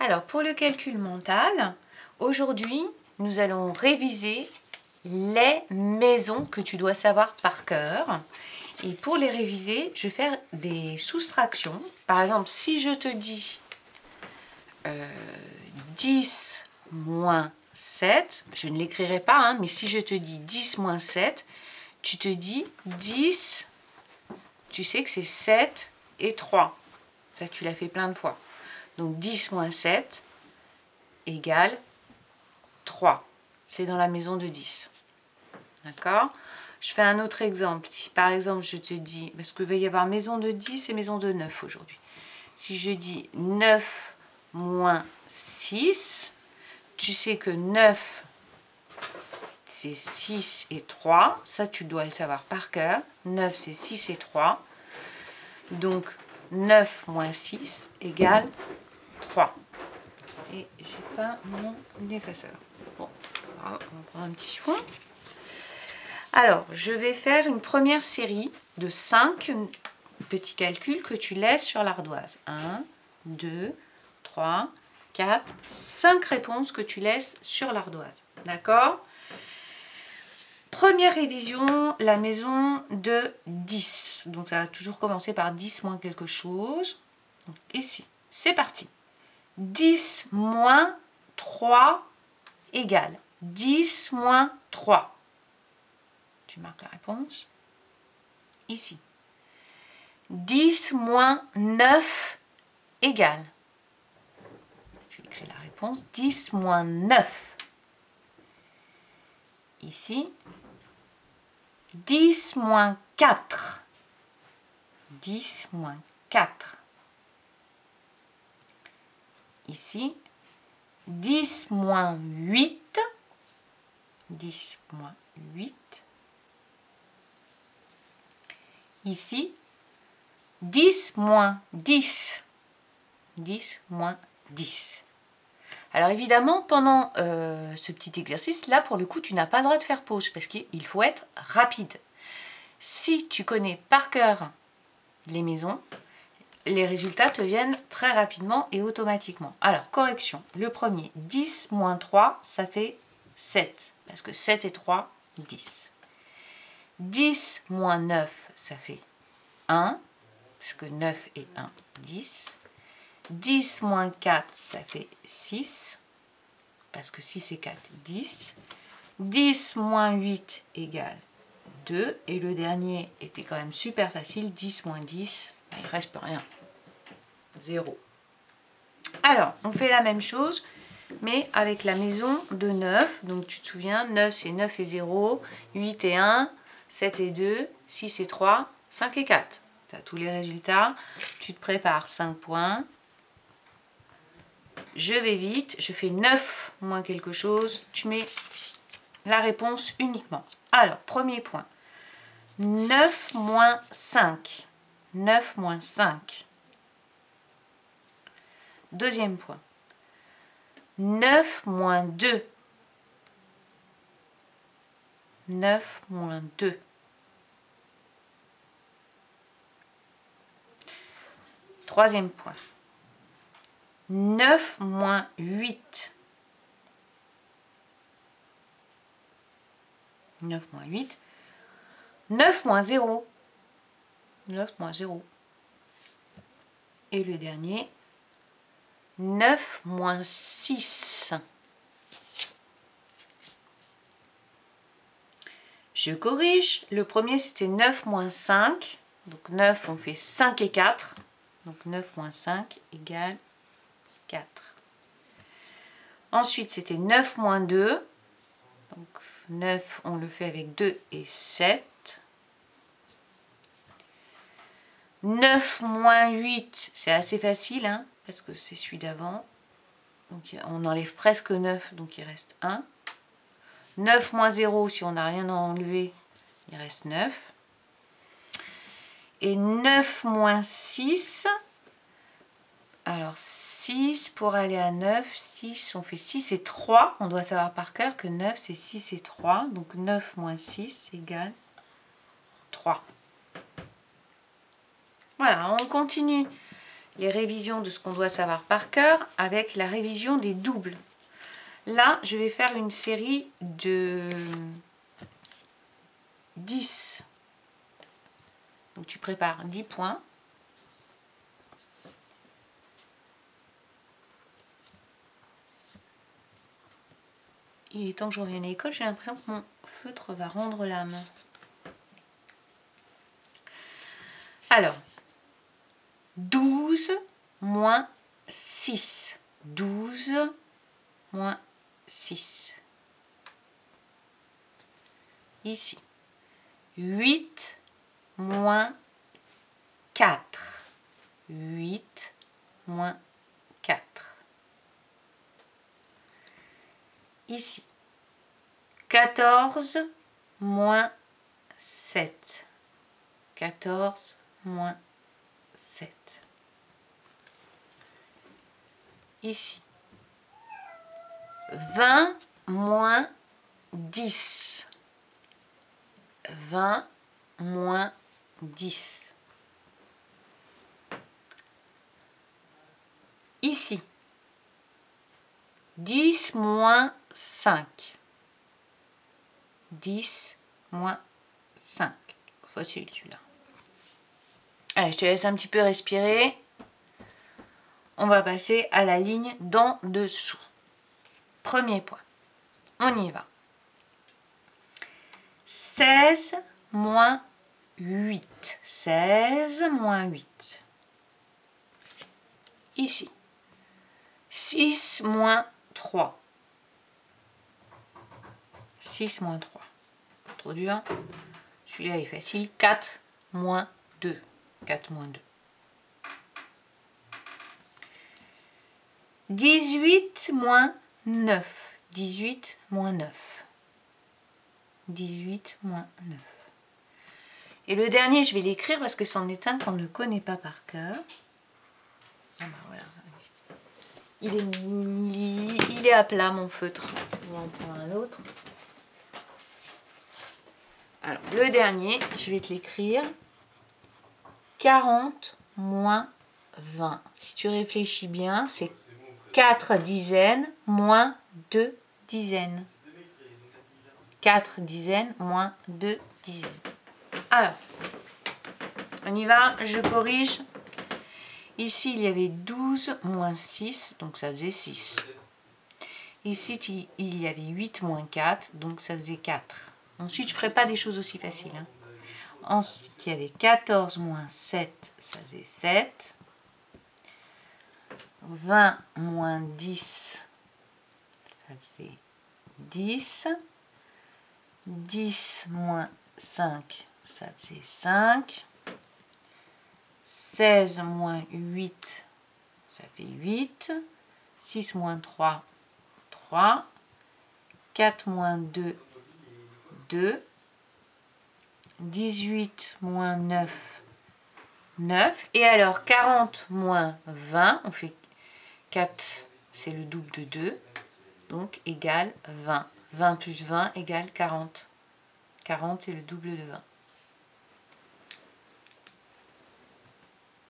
Alors, pour le calcul mental, aujourd'hui, nous allons réviser les maisons que tu dois savoir par cœur. Et pour les réviser, je vais faire des soustractions. Par exemple, si je te dis 10 moins 7, je ne l'écrirai pas, hein, mais si je te dis 10 moins 7, tu te dis 10, tu sais que c'est 7 et 3. Ça, tu l'as fait plein de fois. Donc 10 moins 7 égale 3. C'est dans la maison de 10. D'accord? Je fais un autre exemple. Si par exemple je te dis, parce qu'il va y avoir maison de 10 et maison de 9 aujourd'hui. Si je dis 9 moins 6, tu sais que 9 c'est 6 et 3. Ça tu dois le savoir par cœur. 9 c'est 6 et 3. Donc 9 moins 6 égale 3. Et j'ai pas mon effaceur. Bon, on va prendre un petit chiffon. Alors, je vais faire une première série de 5 petits calculs que tu laisses sur l'ardoise. 1, 2, 3, 4, 5 réponses que tu laisses sur l'ardoise. D'accord? Première révision, la maison de 10. Donc, ça va toujours commencer par 10 moins quelque chose. Donc, ici, c'est parti. 10 moins 3 égale 10 moins 3. Tu marques la réponse ici. 10 moins 9 égale. Je vais écrire la réponse. 10 moins 9. Ici. 10 moins 4. 10 moins 4. Ici. 10 moins 8. 10 moins 8. Ici, 10 moins 10. 10 moins 10. Alors évidemment, pendant ce petit exercice-là, pour le coup, tu n'as pas le droit de faire pause parce qu'il faut être rapide. Si tu connais par cœur les maisons, les résultats te viennent très rapidement et automatiquement. Alors, correction. Le premier, 10 moins 3, ça fait 7. Parce que 7 et 3, 10. 10 moins 9, ça fait 1, parce que 9 et 1, 10. 10 moins 4, ça fait 6, parce que 6 et 4, 10. 10 moins 8 égale 2, et le dernier était quand même super facile, 10 moins 10, il ne reste plus rien, 0. Alors, on fait la même chose, mais avec la maison de 9, donc tu te souviens, 9 c'est 9 et 0, 8 et 1, 7 et 2, 6 et 3, 5 et 4. Tu as tous les résultats. Tu te prépares 5 points. Je vais vite. Je fais 9 moins quelque chose. Tu mets la réponse uniquement. Alors, premier point. 9 moins 5. 9 moins 5. Deuxième point. 9 moins 2. 9 moins 2. Troisième point. 9 moins 8. 9 moins 8. 9 moins 0. 9 moins 0. Et le dernier. 9 moins 6. Je corrige. Le premier, c'était 9 moins 5. Donc 9, on fait 5 et 4. Donc 9 moins 5 égale 4. Ensuite, c'était 9 moins 2. Donc 9, on le fait avec 2 et 7. 9 moins 8, c'est assez facile, hein, parce que c'est celui d'avant. Donc on enlève presque 9, donc il reste 1. 9 moins 0, si on n'a rien à enlever, il reste 9. Et 9 moins 6, alors 6 pour aller à 9, 6, on fait 6 et 3. On doit savoir par cœur que 9 c'est 6 et 3, donc 9 moins 6 égale 3. Voilà, on continue les révisions de ce qu'on doit savoir par cœur avec la révision des doubles. Là, je vais faire une série de 10. Donc tu prépares 10 points. Il est temps que je revienne à l'école, j'ai l'impression que mon feutre va rendre l'âme. Alors, 12 moins 6. 12 moins 6. Ici. 8 moins 4. 8 moins 4. Ici. 14 moins 7. 14 moins 7. Ici. 20 moins 10. 20 moins 10. Ici. 10 moins 5. 10 moins 5. Facile celui-là. Allez, je te laisse un petit peu respirer. On va passer à la ligne d'en dessous. Premier point. On y va. 16 moins 8. 16 moins 8. Ici. 6 moins 3. 6 moins 3. Pas trop dur. Celui-là est facile. 4 moins 2. 4 moins 2. 18 moins 9. 18 moins 9. 18 moins 9. Et le dernier, je vais l'écrire parce que c'en est un qu'on ne connaît pas par cœur. Ah ben voilà. Il est à plat, mon feutre. On va en prendre un autre. Alors, le dernier, je vais te l'écrire. 40 moins 20. Si tu réfléchis bien, c'est 4 dizaines moins 2 dizaines. 4 dizaines moins 2 dizaines. Alors, on y va, je corrige. Ici, il y avait 12 moins 6, donc ça faisait 6. Ici, il y avait 8 moins 4, donc ça faisait 4. Ensuite, je ne ferai pas des choses aussi faciles. Hein. Ensuite, il y avait 14 moins 7, ça faisait 7. 20 moins 10, ça faisait 10. 10 moins 5, ça faisait 5. 16 moins 8, ça fait 8. 6 moins 3, 3. 4 moins 2, 2. 18 moins 9, 9. Et alors 40 moins 20, on fait 4, c'est le double de 2. Donc égale 20. 20 plus 20 égale 40. 40 c'est le double de 20.